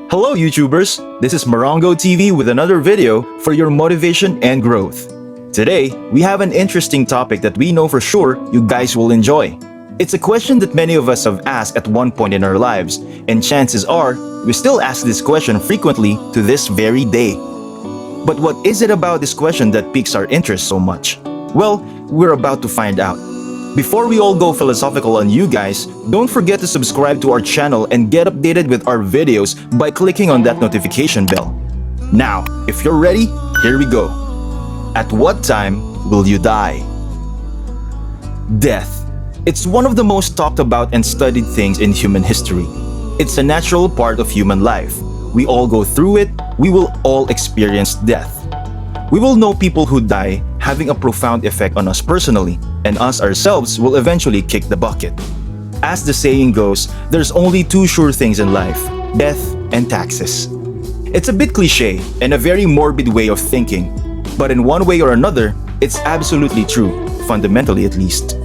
Hello YouTubers, this is Morrongo TV with another video for your motivation and growth. Today, we have an interesting topic that we know for sure you guys will enjoy. It's a question that many of us have asked at one point in our lives, and chances are, we still ask this question frequently to this very day. But what is it about this question that piques our interest so much? Well, we're about to find out. Before we all go philosophical on you guys, don't forget to subscribe to our channel and get updated with our videos by clicking on that notification bell. Now, if you're ready, here we go. At what time will you die? Death. It's one of the most talked about and studied things in human history. It's a natural part of human life. We all go through it, we will all experience death. We will know people who die, having a profound effect on us personally, and us ourselves will eventually kick the bucket. As the saying goes, there's only two sure things in life, death and taxes. It's a bit cliche and a very morbid way of thinking, but in one way or another, it's absolutely true, fundamentally at least.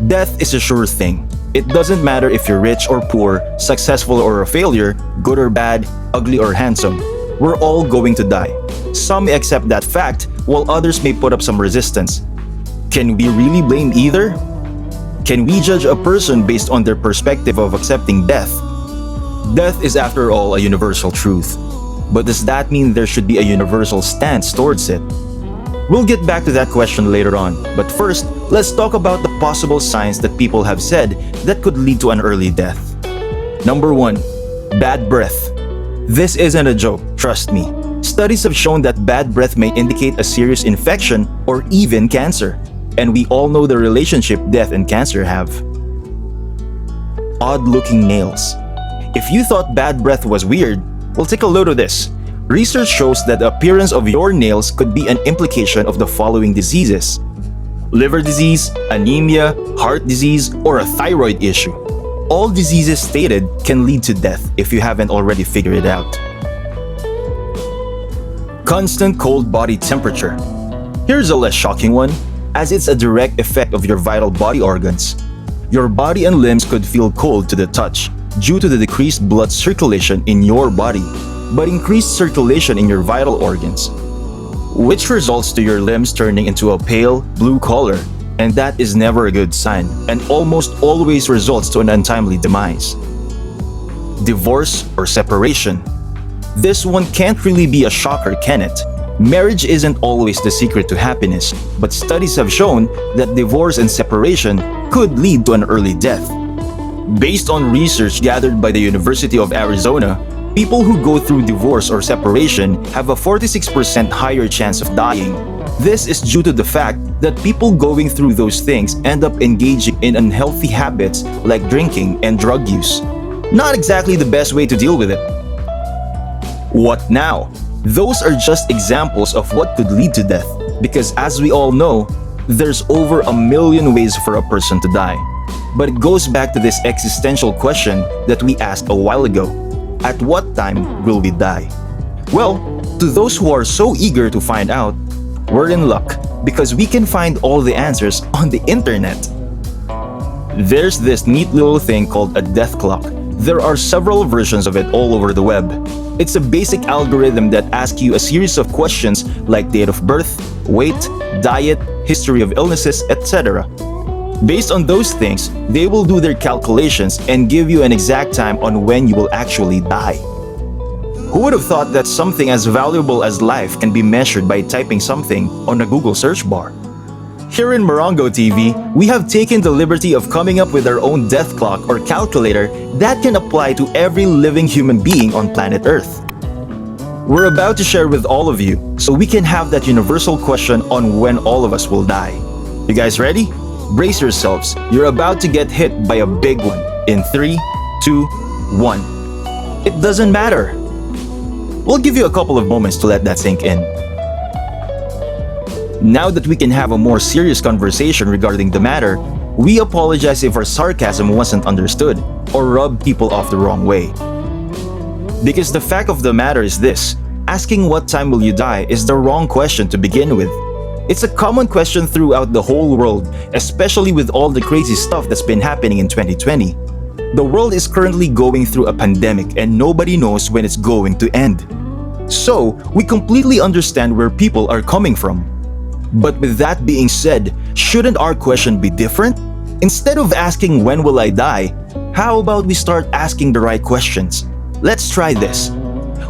Death is a sure thing. It doesn't matter if you're rich or poor, successful or a failure, good or bad, ugly or handsome. We're all going to die. Some may accept that fact, while others may put up some resistance. Can we really blame either? Can we judge a person based on their perspective of accepting death? Death is after all a universal truth. But does that mean there should be a universal stance towards it? We'll get back to that question later on, but first, let's talk about the possible signs that people have said that could lead to an early death. Number 1. Bad breath. This isn't a joke, trust me. Studies have shown that bad breath may indicate a serious infection or even cancer. And we all know the relationship death and cancer have. Odd-looking nails. If you thought bad breath was weird, well, take a look at this. Research shows that the appearance of your nails could be an implication of the following diseases: liver disease, anemia, heart disease, or a thyroid issue. All diseases stated can lead to death if you haven't already figured it out. Constant cold body temperature. Here's a less shocking one, as it's a direct effect of your vital body organs. Your body and limbs could feel cold to the touch due to the decreased blood circulation in your body, but increased circulation in your vital organs, which results to your limbs turning into a pale blue color, and that is never a good sign and almost always results to an untimely demise. Divorce or separation. This one can't really be a shocker, can it? Marriage isn't always the secret to happiness, but studies have shown that divorce and separation could lead to an early death. Based on research gathered by the University of Arizona, people who go through divorce or separation have a 46% higher chance of dying. This is due to the fact that people going through those things end up engaging in unhealthy habits like drinking and drug use. Not exactly the best way to deal with it. What now? Those are just examples of what could lead to death, because as we all know, there's over 1 million ways for a person to die. But it goes back to this existential question that we asked a while ago. At what time will we die? Well, to those who are so eager to find out, we're in luck because we can find all the answers on the internet. There's this neat little thing called a death clock. There are several versions of it all over the web. It's a basic algorithm that asks you a series of questions like date of birth, weight, diet, history of illnesses, etc. Based on those things, they will do their calculations and give you an exact time on when you will actually die. Who would have thought that something as valuable as life can be measured by typing something on a Google search bar? Here in Morrongo TV, we have taken the liberty of coming up with our own death clock or calculator that can apply to every living human being on planet Earth. We're about to share with all of you so we can have that universal question on when all of us will die. You guys ready? Brace yourselves, you're about to get hit by a big one in 3, 2, 1. It doesn't matter. We'll give you a couple of moments to let that sink in. Now that we can have a more serious conversation regarding the matter, we apologize if our sarcasm wasn't understood or rubbed people off the wrong way. Because the fact of the matter is this, asking what time will you die is the wrong question to begin with. It's a common question throughout the whole world, especially with all the crazy stuff that's been happening in 2020. The world is currently going through a pandemic and nobody knows when it's going to end. So, we completely understand where people are coming from. But with that being said, shouldn't our question be different? Instead of asking when will I die, how about we start asking the right questions? Let's try this.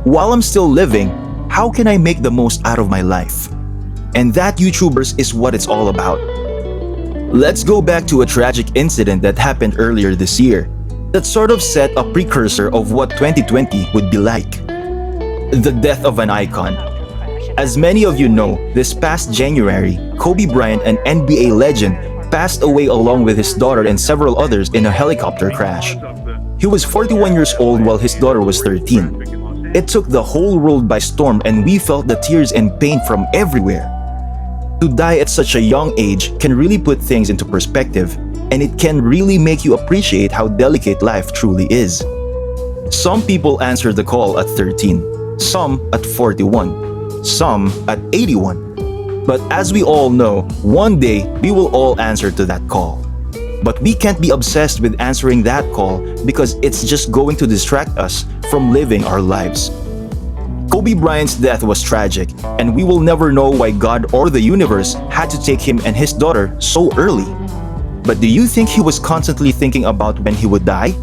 While I'm still living, how can I make the most out of my life? And that, YouTubers, is what it's all about. Let's go back to a tragic incident that happened earlier this year that sort of set a precursor of what 2020 would be like. The death of an icon. As many of you know, this past January, Kobe Bryant, an NBA legend, passed away along with his daughter and several others in a helicopter crash. He was 41 years old while his daughter was 13. It took the whole world by storm and we felt the tears and pain from everywhere. To die at such a young age can really put things into perspective, and it can really make you appreciate how delicate life truly is. Some people answer the call at 13, some at 41, some at 81. But as we all know, one day we will all answer to that call. But we can't be obsessed with answering that call because it's just going to distract us from living our lives. Kobe Bryant's death was tragic, and we will never know why God or the universe had to take him and his daughter so early. But do you think he was constantly thinking about when he would die?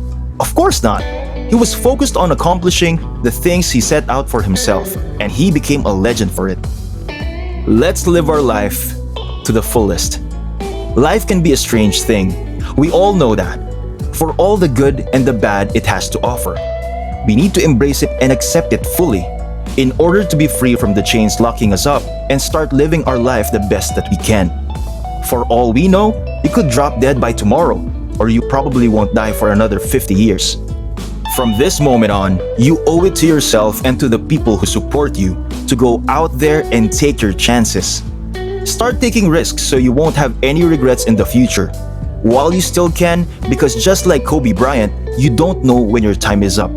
Of course not. He was focused on accomplishing the things he set out for himself, and he became a legend for it. Let's live our life to the fullest. Life can be a strange thing. We all know that. For all the good and the bad it has to offer, we need to embrace it and accept it fully in order to be free from the chains locking us up and start living our life the best that we can. For all we know, you could drop dead by tomorrow, or you probably won't die for another 50 years. From this moment on, you owe it to yourself and to the people who support you to go out there and take your chances. Start taking risks so you won't have any regrets in the future, while you still can, because just like Kobe Bryant, you don't know when your time is up.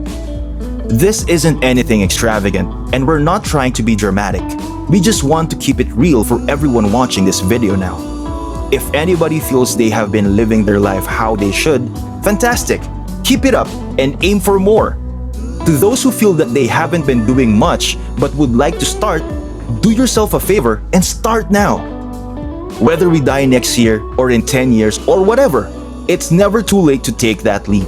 This isn't anything extravagant, and we're not trying to be dramatic. We just want to keep it real for everyone watching this video now. If anybody feels they have been living their life how they should, fantastic! Keep it up and aim for more. To those who feel that they haven't been doing much but would like to start, do yourself a favor and start now. Whether we die next year or in 10 years or whatever, it's never too late to take that leap.